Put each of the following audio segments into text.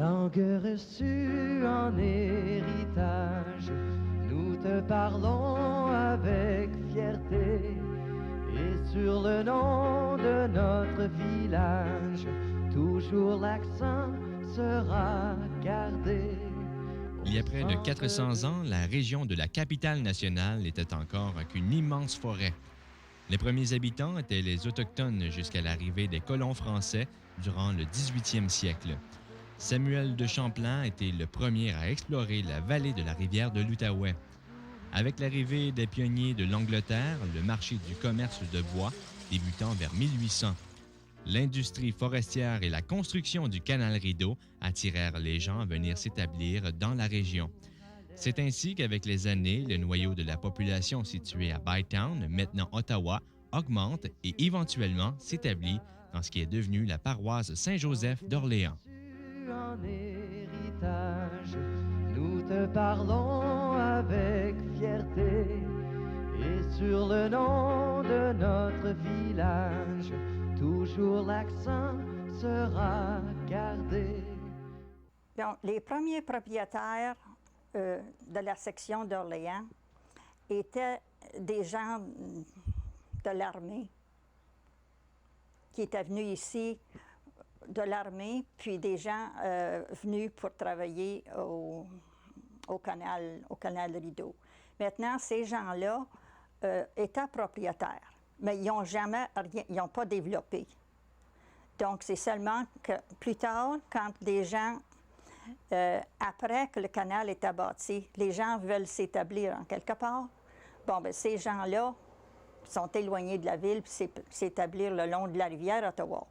Langue reçue en héritage, nous te parlons avec fierté. Et sur le nom de notre village, toujours l'accent sera gardé. Il y a près de 400 ans, la région de la capitale nationale n'était encore qu'une immense forêt. Les premiers habitants étaient les Autochtones jusqu'à l'arrivée des colons français durant le 18e siècle. Samuel de Champlain était le premier à explorer la vallée de la rivière de l'Outaouais. Avec l'arrivée des pionniers de l'Angleterre, le marché du commerce de bois débutant vers 1800. L'industrie forestière et la construction du canal Rideau attirèrent les gens à venir s'établir dans la région. C'est ainsi qu'avec les années, le noyau de la population situé à Bytown, maintenant Ottawa, augmente et éventuellement s'établit dans ce qui est devenu la paroisse Saint-Joseph d'Orléans. En héritage, nous te parlons avec fierté. Et sur le nom de notre village, toujours l'accent sera gardé. Donc, les premiers propriétaires de la section d'Orléans étaient des gens de l'armée qui étaient venus ici de l'armée, puis des gens venus pour travailler au canal Rideau. Maintenant, ces gens-là étaient propriétaires, mais ils n'ont pas développé. Donc, c'est seulement que plus tard, quand des gens, après que le canal est bâti, les gens veulent s'établir en quelque part, bon, bien, ces gens-là sont éloignés de la ville puis s'établir le long de la rivière Ottawa.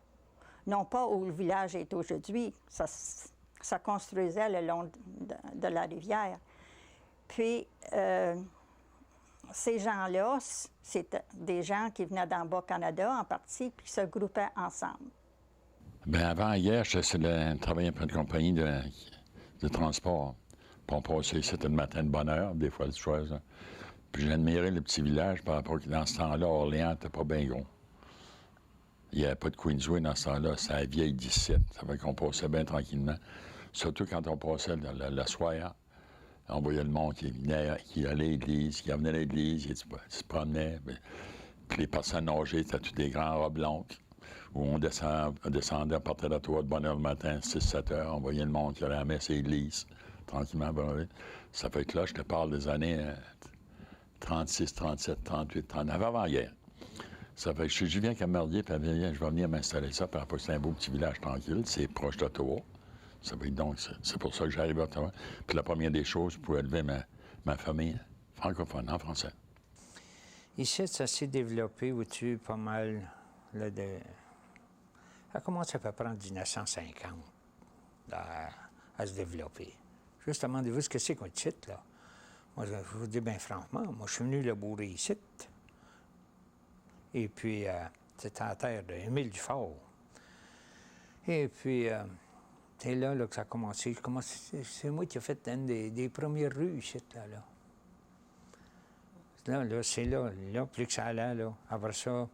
Non pas où le village est aujourd'hui, ça construisait le long de la rivière. Puis, ces gens-là, c'était des gens qui venaient d'en Bas-Canada en partie, puis qui se groupaient ensemble. Bien, avant hier, je travaillais pour une compagnie de transport. Puis on passait ici le matin de bonne heure, des fois le soir. Puis j'admirais le petit village par rapport à dans ce temps-là, Orléans n'était pas bien gros. Il n'y avait pas de Queensway dans ce temps-là, c'est la vieille 17. Ça fait qu'on passait bien tranquillement. Surtout quand on passait le soir, on voyait le monde qui venait, qui allait à l'église, qui venait à l'église, qui se promenait. Puis les personnes âgées, c'était tous des grands robes longues. Où on descendait, on partait de la tour de bonne heure le matin, 6-7 heures, on voyait le monde qui allait à la messe et l'église, tranquillement. Ça fait que là, je te parle des années 36, 37, 38, 39, avant hier. Ça fait que je viens qu'à Merdier, puis je vais venir m'installer ça, puis après, c'est un beau petit village tranquille, c'est proche d'Ottawa. Ça fait donc, c'est pour ça que j'arrive à Ottawa. Puis la première des choses, pour élever ma famille francophone, en français. Ici, ça s'est développé au-dessus pas mal. Ça a commencé à peu près en 1950 à se développer. Juste demandez-vous ce que c'est qu'on cite, là. Moi, je vous dis bien franchement, moi, je suis venu labourer ici. Et puis, c'était à la terre d'Émile Dufort. Et puis, c'est là que ça a commencé. C'est moi qui ai fait une des premières rues ici, là. C'est là, plus que ça allait, là. Après ça,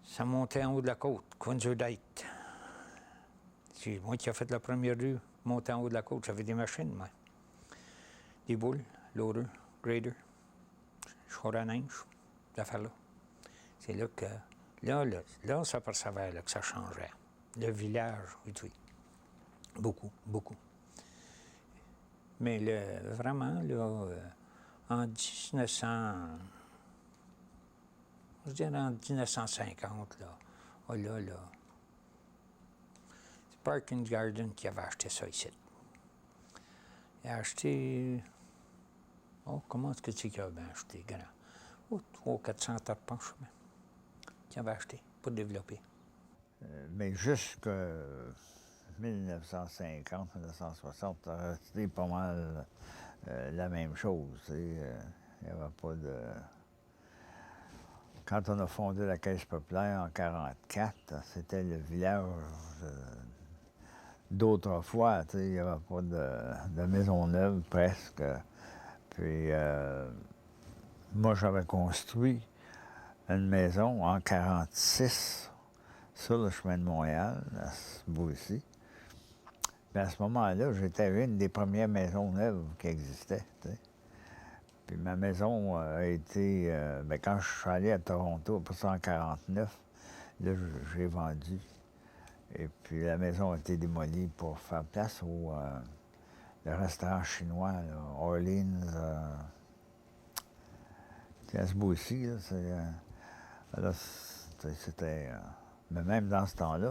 ça montait en haut de la côte, Quinzerdite. C'est moi qui ai fait la première rue, monter en haut de la côte. J'avais des machines, moi. Des boules, loader, grader, char à neige, cette affaire-là. C'est là que, là, on s'apercevait que ça changeait. Le village, oui. Beaucoup, beaucoup. Mais vraiment, là, en 1950, là, c'est Park and Garden qui avait acheté ça ici. Il a acheté, comment est-ce que c'est qu'il avait acheté, grand? 300-400 arpents, qu'il avait acheté pour développer. Mais jusqu'à 1950-1960, ça a resté pas mal la même chose. Il n'y avait pas de... Quand on a fondé la Caisse populaire en 1944, c'était le village d'autrefois. Il n'y avait pas de maison neuve presque. Puis moi, j'avais construit une maison en 1946 sur le chemin de Montréal, à ce bout ici. Puis à ce moment-là, j'étais une des premières maisons neuves qui existaient, tu sais. Puis ma maison a été... quand je suis allé à Toronto, en 1949, là, j'ai vendu. Et puis la maison a été démolie pour faire place au le restaurant chinois, là, Orleans. C'est à ce bout-ci, là. Alors, c'était... mais même dans ce temps-là,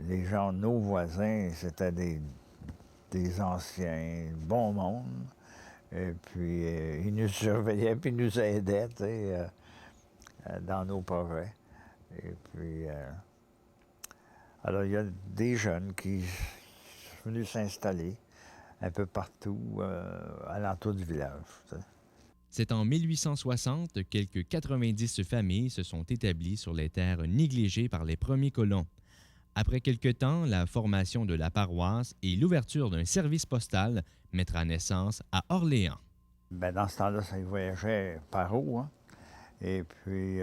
les gens, nos voisins, c'était des anciens, bon monde. Et puis, ils nous surveillaient, puis ils nous aidaient, tu sais, dans nos projets. Et puis, alors, il y a des jeunes qui sont venus s'installer un peu partout alentour du village, tu sais. C'est en 1860 que quelques 90 familles se sont établies sur les terres négligées par les premiers colons. Après quelque temps, la formation de la paroisse et l'ouverture d'un service postal mettra naissance à Orléans. Bien, dans ce temps-là, ça y voyageait par eau, hein? Et puis,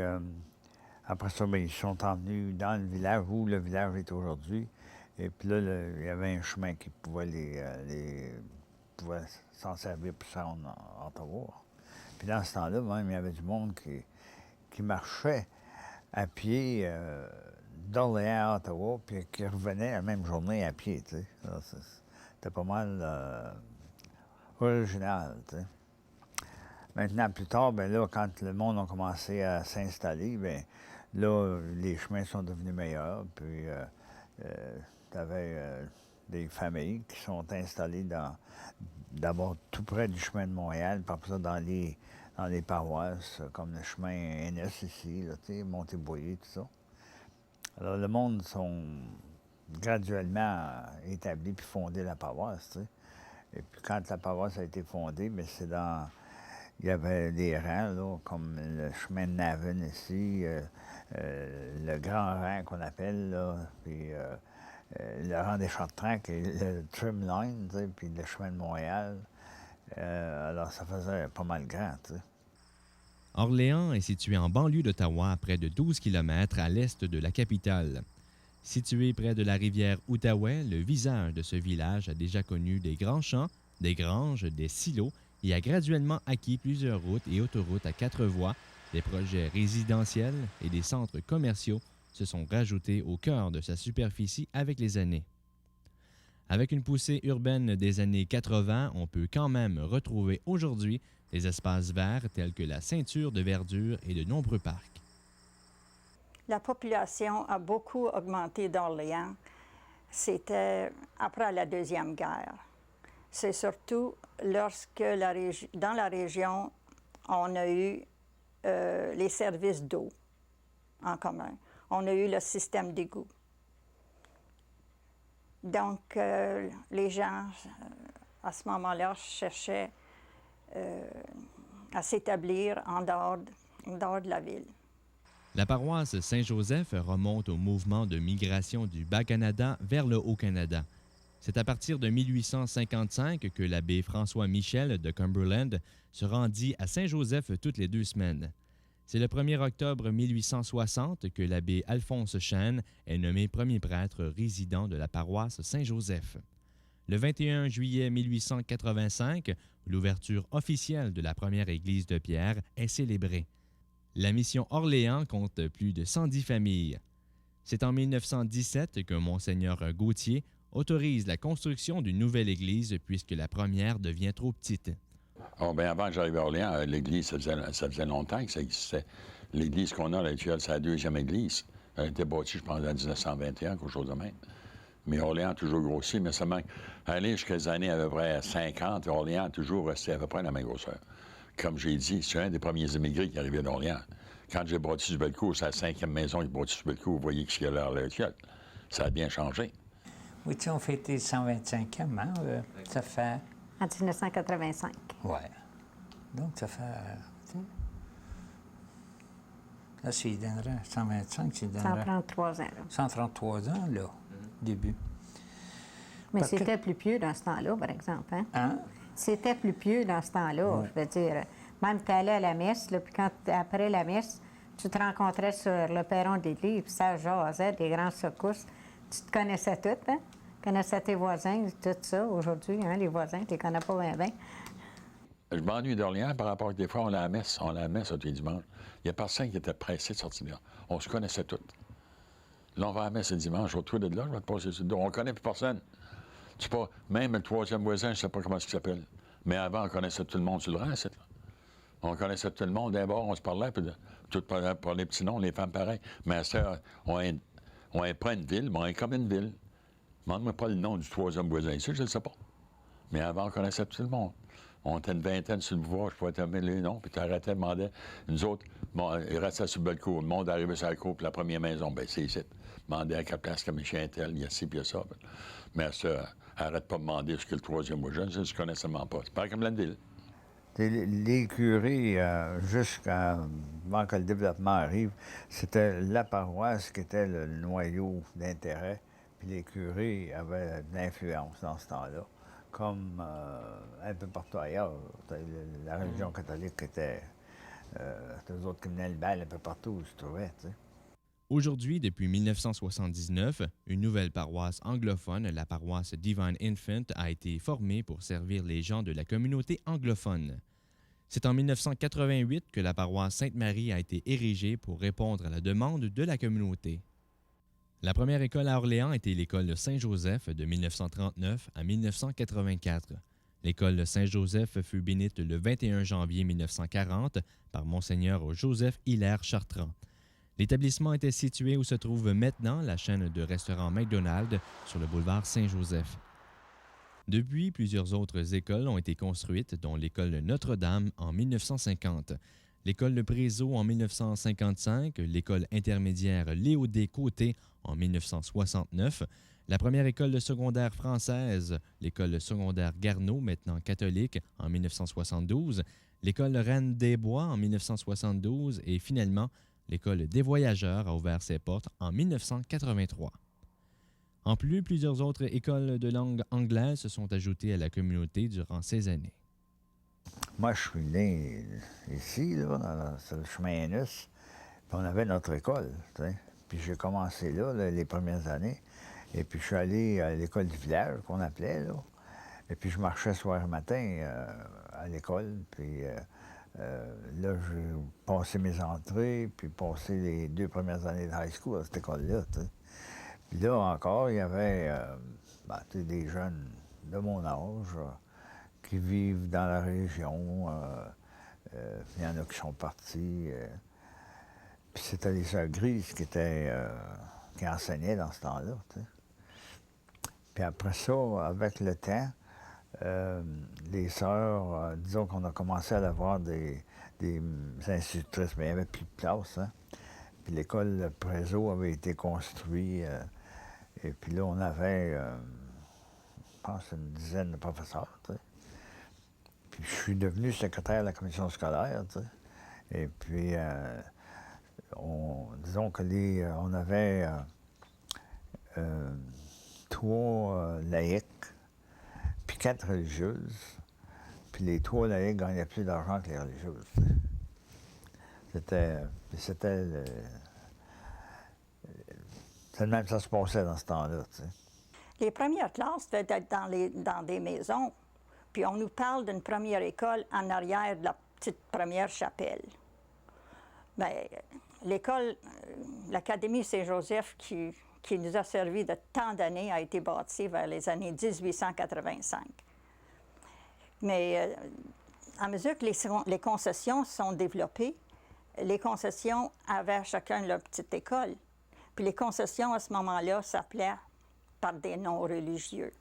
après ça, bien, ils sont emmenés dans le village où le village est aujourd'hui. Et puis là, il y avait un chemin qui pouvait pouvait s'en servir pour ça en Ottawa. Puis dans ce temps-là, même, il y avait du monde qui marchait à pied d'Orléans à Ottawa, puis qui revenait la même journée à pied, tu sais. C'était pas mal original, tu sais. Maintenant, plus tard, bien là, quand le monde a commencé à s'installer, bien là, les chemins sont devenus meilleurs, puis tu avais des familles qui sont installées d'abord tout près du chemin de Montréal, puis après ça dans les paroisses, comme le chemin NS ici, là, tu sais, Montéboyer, tout ça. Alors, le monde sont graduellement établis puis fondé la paroisse, tu sais. Et puis quand la paroisse a été fondée, bien c'est dans... Il y avait des rangs, là, comme le chemin de Navan ici, le grand rang qu'on appelle, là, puis le rang des Chartrans, qui est le Trimline, tu sais, puis le chemin de Montréal. Alors, ça faisait pas mal grand, tu sais. Orléans est situé en banlieue d'Ottawa, à près de 12 km à l'est de la capitale. Situé près de la rivière Outaouais, le visage de ce village a déjà connu des grands champs, des granges, des silos et a graduellement acquis plusieurs routes et autoroutes à 4 voies, des projets résidentiels et des centres commerciaux se sont rajoutés au cœur de sa superficie avec les années. Avec une poussée urbaine des années 80, on peut quand même retrouver aujourd'hui des espaces verts tels que la ceinture de verdure et de nombreux parcs. La population a beaucoup augmenté d'Orléans. C'était après la Deuxième Guerre. C'est surtout lorsque dans la région, on a eu les services d'eau en commun. On a eu le système d'égout. Donc, les gens, à ce moment-là, cherchaient à s'établir en dehors de la ville. La paroisse Saint-Joseph remonte au mouvement de migration du Bas-Canada vers le Haut-Canada. C'est à partir de 1855 que l'abbé François Michel de Cumberland se rendit à Saint-Joseph toutes les 2 semaines. C'est le 1er octobre 1860 que l'abbé Alphonse Chêne est nommé premier prêtre résident de la paroisse Saint-Joseph. Le 21 juillet 1885, l'ouverture officielle de la première église de pierre est célébrée. La mission Orléans compte plus de 110 familles. C'est en 1917 que Monseigneur Gauthier autorise la construction d'une nouvelle église puisque la première devient trop petite. Oh, bien, avant que j'arrive à Orléans, l'église, ça faisait longtemps que ça existait. L'église qu'on a là-dessus, c'est la deuxième église. Elle a été bâtie, je pense, en 1921, quelque chose de même. Mais Orléans a toujours grossi, mais seulement aller jusqu'à les années à peu près 50, Orléans a toujours resté à peu près la même grosseur. Comme j'ai dit, c'est un des premiers immigrés qui arrivait d'Orléans. Quand j'ai bâti Subelcourt, c'est la 5e maison qui bâti Subelcourt, vous voyez ce qu'il y a là à l'heure. Ça a bien changé. Oui, tu sais, on fêtait le 125e, hein? Ça fait... En 1985. Oui. Donc, ça fait... Là, s'il donnerait 125, s'il donnerait... 133 ans. Là. 133 ans, là, début. Mais Parce c'était plus pieux dans ce temps-là, par exemple. Hein? Hein? C'était plus pieux dans ce temps-là. Ouais. Je veux dire, même tu allais à la messe, là, puis après la messe, tu te rencontrais sur le perron de l'église, puis ça jasait, des grandes secousses. Tu te connaissais toutes, hein? Connaissais tes voisins, tout ça, aujourd'hui, hein, les voisins, tu les connais pas bien, bien. Je m'ennuie d'Orléans par rapport à des fois, on a la messe tous les dimanches. Il n'y a personne qui était pressé de sortir de là. On se connaissait tous. Là, on va à la messe le dimanche, autour de là, je vais te passer sur le dos. On ne connaît plus personne. Tu sais pas, même le troisième voisin, je ne sais pas comment il s'appelle. Mais avant, on connaissait tout le monde sur le rang, c'est là. On connaissait tout le monde. D'abord, on se parlait, puis tout par les petits noms, les femmes pareilles. Mais à ça, on est pas une ville, mais on est comme une ville. Demande-moi pas le nom du troisième voisin ici, je ne le sais pas. Mais avant, on connaissait tout le monde. On était une vingtaine sur le boulevard, je pouvais te mettre les noms, puis tu arrêtais, demandais. Nous autres, bon, ils restaient sur le bel cour. Le monde arrivait sur la cour, puis la première maison, bien, c'est ici. Demandais à quelle place, comme chien tel, il y a ci, puis il y a ça. Mais ça, arrête pas de demander ce que le troisième voisin, je ne connaissais même pas. C'est pas comme la ville. Les curés, avant que le développement arrive, c'était la paroisse qui était le noyau d'intérêt. Puis les curés avaient de l'influence dans ce temps-là, comme un peu partout ailleurs. La religion catholique était... eux autres qui menaient le bal un peu partout où ils se trouvaient, tu sais. Aujourd'hui, depuis 1979, une nouvelle paroisse anglophone, la paroisse Divine Infant, a été formée pour servir les gens de la communauté anglophone. C'est en 1988 que la paroisse Sainte-Marie a été érigée pour répondre à la demande de la communauté. La première école à Orléans était l'école de Saint-Joseph de 1939 à 1984. L'école de Saint-Joseph fut bénite le 21 janvier 1940 par Monseigneur Joseph-Hilaire Chartrand. L'établissement était situé où se trouve maintenant la chaîne de restaurants McDonald's sur le boulevard Saint-Joseph. Depuis, plusieurs autres écoles ont été construites, dont l'école Notre-Dame en 1950, l'école de Brézot en 1955, l'école intermédiaire Léo Descôtés en 1969, la première école de secondaire française, l'école secondaire Garneau, maintenant catholique, en 1972, l'école Reine des Bois en 1972 et finalement, l'école des voyageurs a ouvert ses portes en 1983. En plus, plusieurs autres écoles de langue anglaise se sont ajoutées à la communauté durant ces années. Moi, je suis né ici, là, sur le chemin Enus, puis on avait notre école, tu sais. Puis j'ai commencé là, les premières années, et puis je suis allé à l'école du village, qu'on appelait, là. Et puis je marchais soir et matin à l'école, puis là, j'ai passé mes entrées, puis passé les 2 premières années de high school à cette école-là, tu sais. Puis là encore, il y avait des jeunes de mon âge qui vivent dans la région. Il y en a qui sont partis. Puis c'était les sœurs grises qui enseignaient dans ce temps-là, tu sais. Puis après ça, avec le temps, les sœurs, disons qu'on a commencé à avoir des institutrices, mais il n'y avait plus de place, hein. Puis l'école Prézo avait été construite, et puis là, on avait, je pense, une dizaine de professeurs, tu sais. Puis je suis devenu secrétaire de la commission scolaire, tu sais. Et puis, disons que on avait 3 laïcs, puis 4 religieuses. Puis les 3 laïcs gagnaient plus d'argent que les religieuses, tu sais. C'était le même, ça se passait dans ce temps-là, tu sais. Les premières classes devaient être dans des maisons, puis on nous parle d'une première école en arrière de la petite première chapelle. Bien, l'école, l'Académie Saint-Joseph, qui nous a servi de tant d'années, a été bâtie vers les années 1885. Mais à mesure que les concessions sont développées, les concessions avaient chacun leur petite école. Puis les concessions, à ce moment-là, s'appelaient par des noms religieux.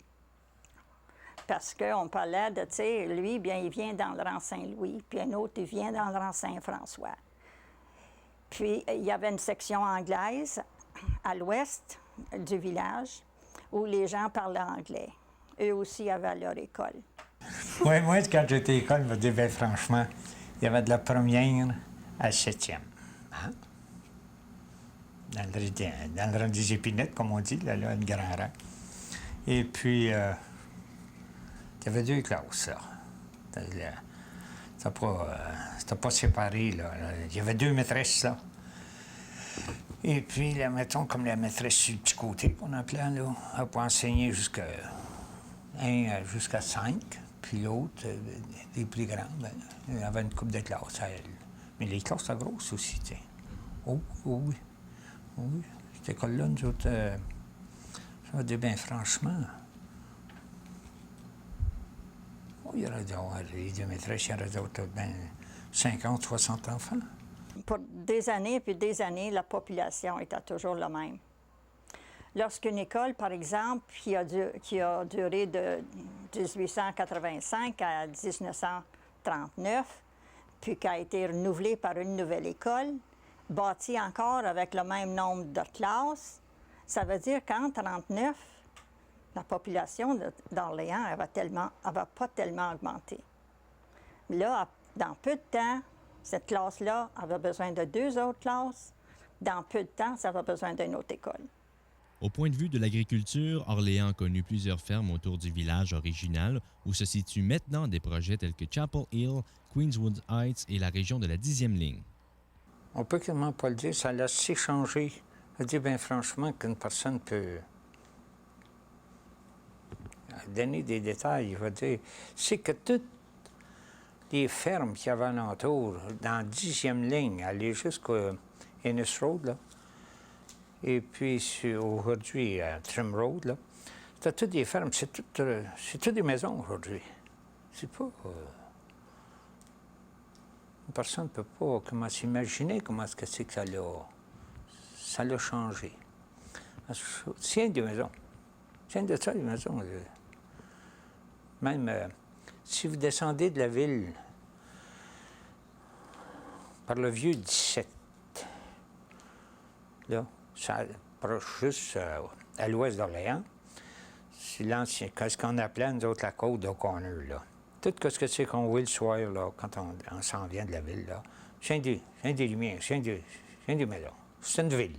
Parce qu'on parlait de, tu sais, lui, bien, il vient dans le rang Saint-Louis, puis un autre, il vient dans le rang Saint-François. Puis il y avait une section anglaise à l'ouest du village où les gens parlaient anglais. Eux aussi avaient leur école. Oui, moi, quand j'étais à l'école, je vous dis, bien franchement, il y avait de la première à la 7e. Hein? Dans le rang des épinettes, comme on dit, là, le grand rang. Et puis, il y avait 2 classes, là. C'était pas séparé, là. Il y avait 2 maîtresses, là. Et puis, là, mettons, comme la maîtresse sur le petit côté qu'on appelait, là, elle peut enseigner jusqu'à 5, puis l'autre, des plus grands, ben, elle avait une couple de classes à elle. Mais les classes, c'est grosses aussi, tu sais. Oh, oui. Oui. Cette école-là, nous autres, je vais dire, bien franchement, il y aurait dû avoir les deux maîtresses, il y aurait dû avoir ben 50, 60 enfants. Pour des années puis des années, la population était toujours la même. Lorsqu'une école, par exemple, qui a duré de 1885 à 1939, puis qui a été renouvelée par une nouvelle école, bâtie encore avec le même nombre de classes, ça veut dire qu'en 1939, la population d'Orléans n'avait pas tellement augmenté. Là, dans peu de temps, cette classe-là avait besoin de 2 autres classes. Dans peu de temps, ça avait besoin d'une autre école. Au point de vue de l'agriculture, Orléans a connu plusieurs fermes autour du village original où se situent maintenant des projets tels que Chapel Hill, Queenswood Heights et la région de la 10e ligne. On peut quasiment pas le dire, ça l'a assez changé. Je dis bien franchement qu'une personne peut donner des détails. Je veux dire, c'est que toutes les fermes qu'il y avait alentour, dans la 10e ligne, aller jusqu'à Ennis Road, là, et puis aujourd'hui à Trim Road, là, c'était toutes des fermes, c'est toutes des maisons aujourd'hui. C'est pas... une personne ne peut pas comment s'imaginer comment est-ce que c'est que ça l'a changé. C'est des maisons. C'est de ça, les maisons. Même si vous descendez de la ville par le vieux 17, là, ça approche juste à l'ouest d'Orléans, c'est l'ancien, ce qu'on appelait, nous autres, la côte d'O'Connor, là. Tout ce que c'est qu'on voit le soir, là, quand on s'en vient de la ville, là, c'est des lumières, c'est des maisons. C'est une ville,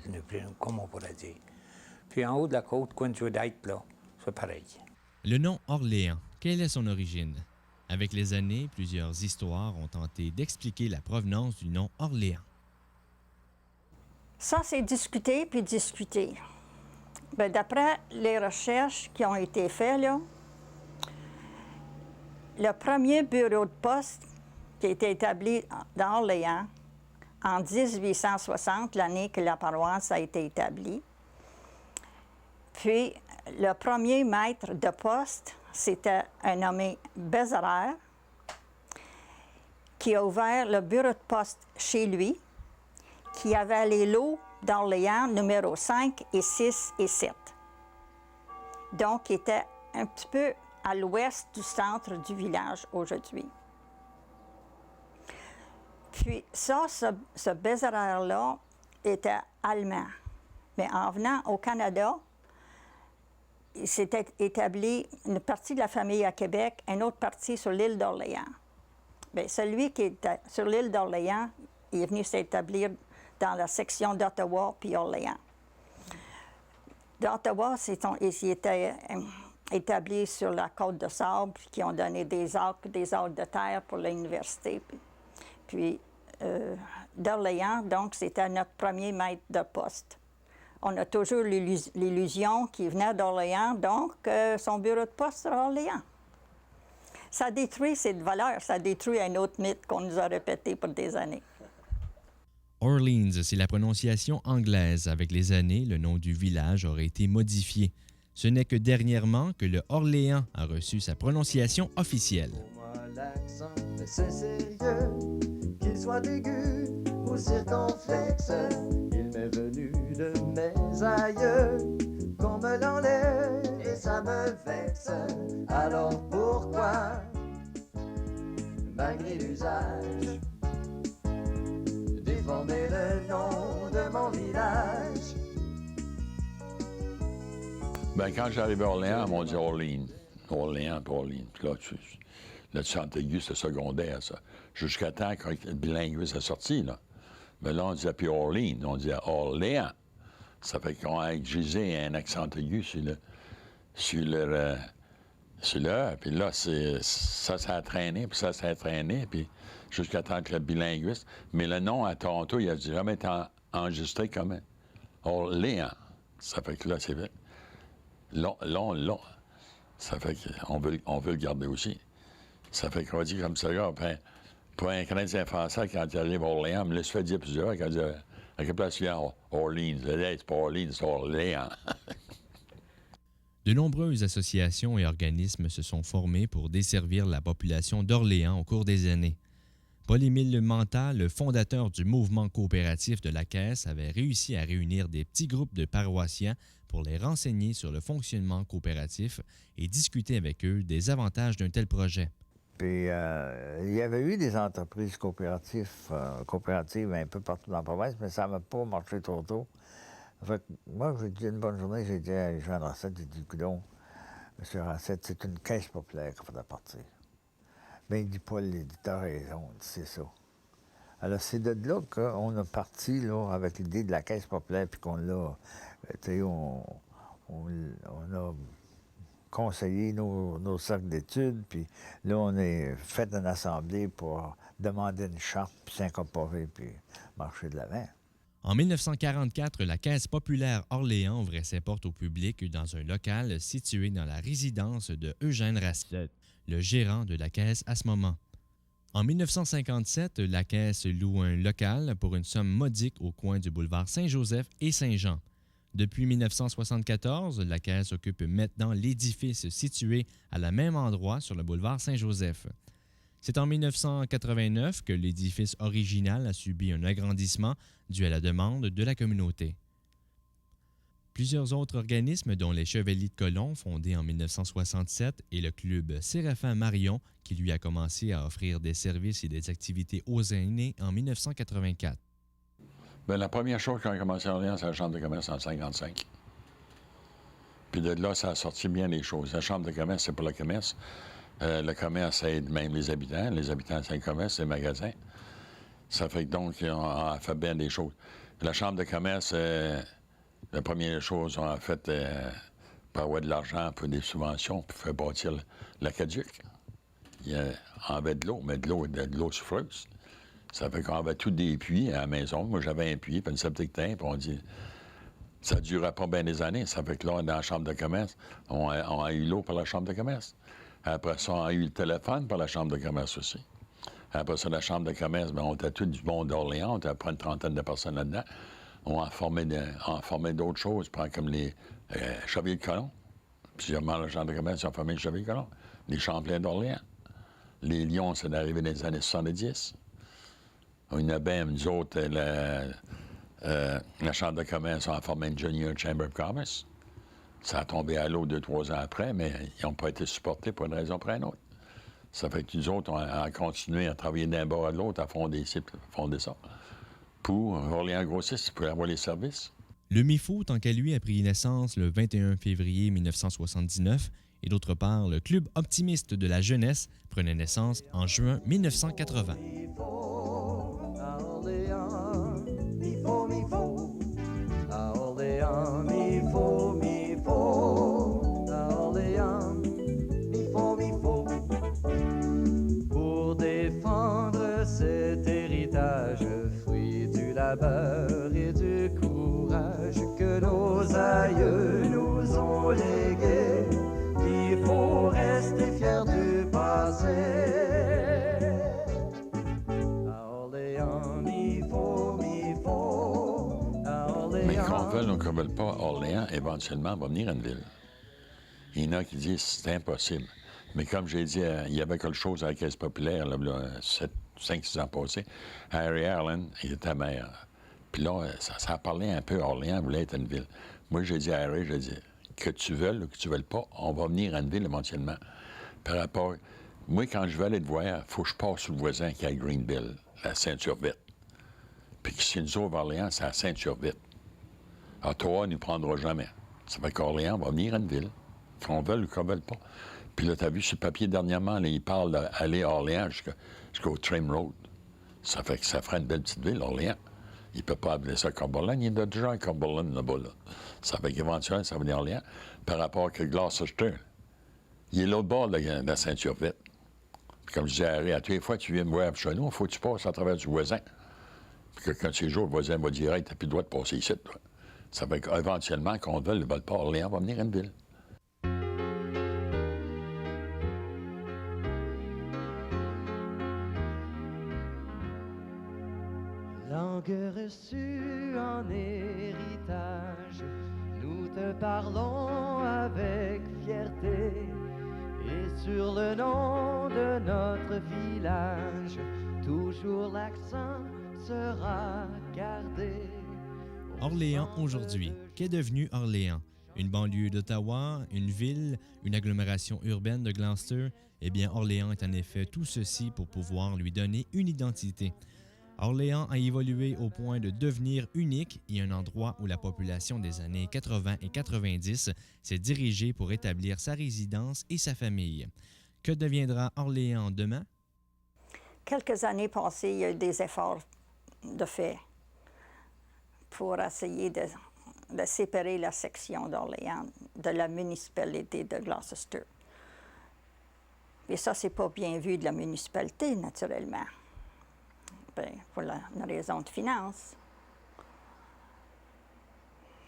comme on pourrait dire. Puis en haut de la côte, Queenswood Heights, là, c'est pareil. Le nom Orléans, quelle est son origine? Avec les années, plusieurs histoires ont tenté d'expliquer la provenance du nom Orléans. Ça, c'est discuté puis discuté. Bien, d'après les recherches qui ont été faites, là, le premier bureau de poste qui a été établi dans Orléans en 1860, l'année que la paroisse a été établie. Puis, le premier maître de poste, c'était un nommé Bézerère, qui a ouvert le bureau de poste chez lui, qui avait les lots d'Orléans numéro 5 et 6 et 7. Donc, il était un petit peu à l'ouest du centre du village aujourd'hui. Puis ça, ce Bézerère-là était allemand. Mais en venant au Canada, il s'était établi une partie de la famille à Québec, une autre partie sur l'île d'Orléans. Bien, celui qui était sur l'île d'Orléans, il est venu s'établir dans la section d'Ottawa puis Orléans. D'Ottawa, ils étaient établis sur la côte de sable, qui ont donné des acres de terre pour l'université. Puis d'Orléans, donc, c'était notre premier maître de poste. On a toujours l'illusion qu'il venait d'Orléans, donc son bureau de poste sera Orléans. Ça détruit cette valeur, ça détruit un autre mythe qu'on nous a répété pour des années. Orleans, c'est la prononciation anglaise. Avec les années, le nom du village aurait été modifié. Ce n'est que dernièrement que le Orléans a reçu sa prononciation officielle. Pour moi, l'accent, c'est sérieux, qu'il soit aigu ou circonflexe. Il m'est venu de mes aïeux, qu'on me l'enlève et ça me vexe. Alors pourquoi, malgré l'usage, déformer le nom de mon village? Bien, quand j'arrivais à Orléans, on m'a dit Orléans. Orléans, puis Orléans. Puis là, le accent aigu, c'était secondaire, ça. Jusqu'à temps quand le bilinguisme est sorti, là. Mais là, on disait plus Orléans, on disait Orléans. Ça fait qu'on a exigé un accent aigu sur le puis là, ça a traîné, puis ça a traîné, puis jusqu'à temps que le bilinguisme. Mais le nom à Toronto, il a jamais été enregistré comme Orléans. Ça fait que là, c'est vrai. Long. Ça fait qu'on veut le garder aussi. Ça fait qu'on dit comme ça, là, ben, pour un Canadien français, quand il arrive à Orléans, me laisse faire dire plusieurs, quand il dit à quelle place il y a Orleans? C'est pas Orleans, c'est Orléans. De nombreuses associations et organismes se sont formés pour desservir la population d'Orléans au cours des années. Paul-Émile Manta, le fondateur du mouvement coopératif de la Caisse, avait réussi à réunir des petits groupes de paroissiens pour les renseigner sur le fonctionnement coopératif et discuter avec eux des avantages d'un tel projet. Puis, il y avait eu des entreprises coopératives un peu partout dans la province, mais ça n'a pas marché trop tôt. En fait, moi, j'ai dit une bonne journée, j'ai dit à Jean Racette, j'ai dit, coudonc, M. Racette, c'est une caisse populaire qu'il faudrait partir. Bien, il dit, Paul, il dit, t'as raison, il dit, c'est ça. Alors, c'est de là qu'on a parti, là, avec l'idée de la caisse populaire, puis qu'on l'a, tu sais, on a conseillé nos cercles d'études, puis là, on a fait une assemblée pour demander une charte, puis s'incorporer, puis marcher de l'avant. En 1944, la Caisse populaire Orléans ouvrait ses portes au public dans un local situé dans la résidence de Eugène Racette, le gérant de la Caisse à ce moment. En 1957, la Caisse loue un local pour une somme modique au coin du boulevard Saint-Joseph et Saint-Jean. Depuis 1974, la Caisse occupe maintenant l'édifice situé à la même endroit sur le boulevard Saint-Joseph. C'est en 1989 que l'édifice original a subi un agrandissement dû à la demande de la communauté. Plusieurs autres organismes, dont les Chevaliers de Colomb, fondés en 1967, et le club Séraphin Marion, qui lui a commencé à offrir des services et des activités aux aînés en 1984. Bien, la première chose qu'on a commencé à Orléans, c'est la Chambre de commerce en 1955. Puis de là, ça a sorti bien les choses. La Chambre de commerce, c'est pour le commerce. Le commerce aide même les habitants. Les habitants, c'est le commerce, c'est le magasin. Ça fait que donc, on a fait bien des choses. La Chambre de commerce, la première chose, on a fait pour avoir de l'argent pour des subventions, puis faire bâtir l'aqueduc. On avait de l'eau, mais de l'eau souffreuse. Ça fait qu'on avait tous des puits à la maison. Moi, j'avais un puits, puis une septic tank, puis on dit... Ça ne durait pas bien des années. Ça fait que là, dans la Chambre de commerce, on a eu l'eau par la Chambre de commerce. Après ça, on a eu le téléphone par la Chambre de commerce aussi. Après ça, la Chambre de commerce, bien, on était tous du monde d'Orléans. On était à près une trentaine de personnes là-dedans. On a formé d'autres choses, comme les Chevaliers de Colomb. Puis, la Chambre de commerce, ils ont formé les Chevaliers de Colomb. Les Champlains d'Orléans. Les Lions, c'est arrivé dans les années 70. On a bien, nous autres, la Chambre de commerce a formé une Junior Chamber of Commerce. Ça a tombé à l'eau 2-3 ans après, mais ils n'ont pas été supportés pour une raison ou pour une autre. Ça fait que nous autres, on a continué à travailler d'un bord à l'autre, à fonder ça, pour Orléans grossiste, pour avoir les services. Le MIFO, tant qu'à lui, a pris naissance le 21 février 1979, et d'autre part, le Club optimiste de la jeunesse prenait naissance en juin 1980. Pour défendre cet héritage, fruit du labeur et du courage que nos aïeux nous ont légué, il faut rester fier du passé. À Orléans, il faut. Mais qu'on veuille ou qu'on ne veuille pas, Orléans, éventuellement, va venir une ville. Il y en a qui disent que c'est impossible. Mais comme j'ai dit, il y avait quelque chose à la Caisse populaire, là, 5-6 ans passés. Harry Ireland, il était maire. Puis là, ça a parlé un peu, Orléans voulait être une ville. Moi, j'ai dit à Harry, j'ai dit, que tu veuilles ou que tu ne veuilles pas, on va venir à une ville éventuellement. Par rapport... Moi, quand je veux aller te voir, il faut que je passe sur le voisin qui est à Greenville, la Ceinture-Vite. Puis si nous autres, Orléans, c'est la Ceinture-Vite. Ottawa ne nous prendra jamais. Ça fait qu'Orléans va venir à une ville, qu'on veuille ou qu'on ne veuille pas. Puis là, tu as vu sur le papier dernièrement, là, il parle d'aller à Orléans jusqu'au Trim Road. Ça fait que ça ferait une belle petite ville, Orléans. Il ne peut pas appeler ça Cumberland. Il y a déjà un Cumberland là-bas. Là. Ça fait qu'éventuellement, ça va venir à Orléans. Par rapport que Gloucester, il est l'autre bord de la Ceinture-Vite. Puis comme je disais à Harry, à toutes les fois que tu viens me voir chez nous, il faut que tu passes à travers du voisin. Puis que quand c'est jour, le voisin va dire, hey, tu n'as plus le droit de passer ici, toi. Ça va éventuellement, qu'on le veuille, le vole pas, Orléans va venir une ville. Langue reçue en héritage, nous te parlons avec fierté. Et sur le nom de notre village, toujours l'accent sera gardé. Orléans aujourd'hui. Qu'est devenu Orléans? Une banlieue d'Ottawa, une ville, une agglomération urbaine de Gloucester? Eh bien, Orléans est en effet tout ceci pour pouvoir lui donner une identité. Orléans a évolué au point de devenir unique et un endroit où la population des années 80 et 90 s'est dirigée pour établir sa résidence et sa famille. Que deviendra Orléans demain? Quelques années passées, il y a eu des efforts de fait pour essayer de séparer la section d'Orléans de la municipalité de Gloucester. Et ça, c'est pas bien vu de la municipalité, naturellement. Bien, pour une raison de finance.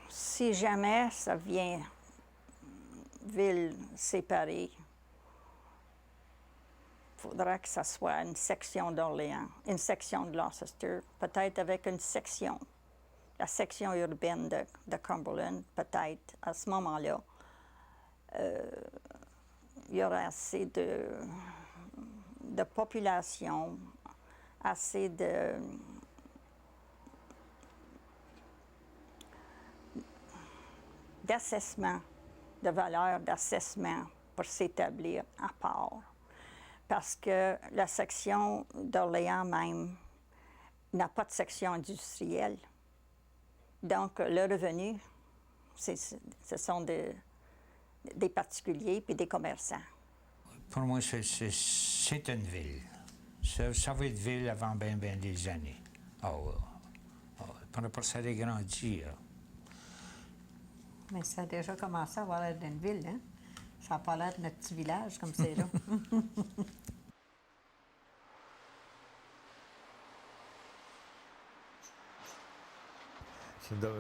Si jamais ça vient ville séparée, il faudra que ça soit une section d'Orléans, une section de Gloucester, peut-être avec une section, la section urbaine de Cumberland, peut-être, à ce moment-là. Il y aura assez de population, assez d'assessment, de valeur d'assessment pour s'établir à part. Parce que la section d'Orléans même n'a pas de section industrielle. Donc, le revenu, ce sont des particuliers puis des commerçants. Pour moi, c'est une ville. Ça va être ville avant bien des années. Pour ça a grandi. Mais ça a déjà commencé à avoir l'air d'une ville, hein? Ça n'a pas l'air de notre petit village comme c'est là.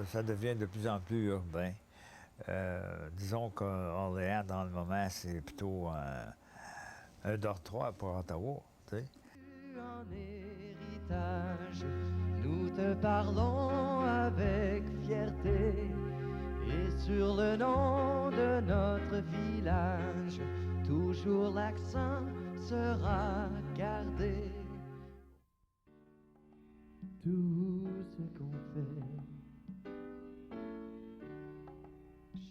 Ça devient de plus en plus urbain. Disons qu'Orléans, dans le moment, c'est plutôt un dortoir pour Ottawa, tu sais. En héritage, nous te parlons avec fierté. Et sur le nom de notre village, toujours l'accent sera gardé. Tout ce qu'on fait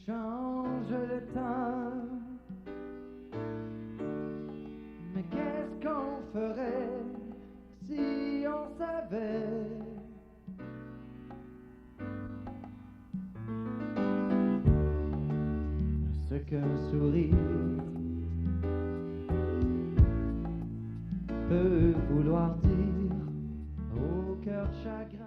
change le temps. Mais qu'est-ce qu'on ferait si on savait ce qu'un sourire peut vouloir dire au cœur chagrin?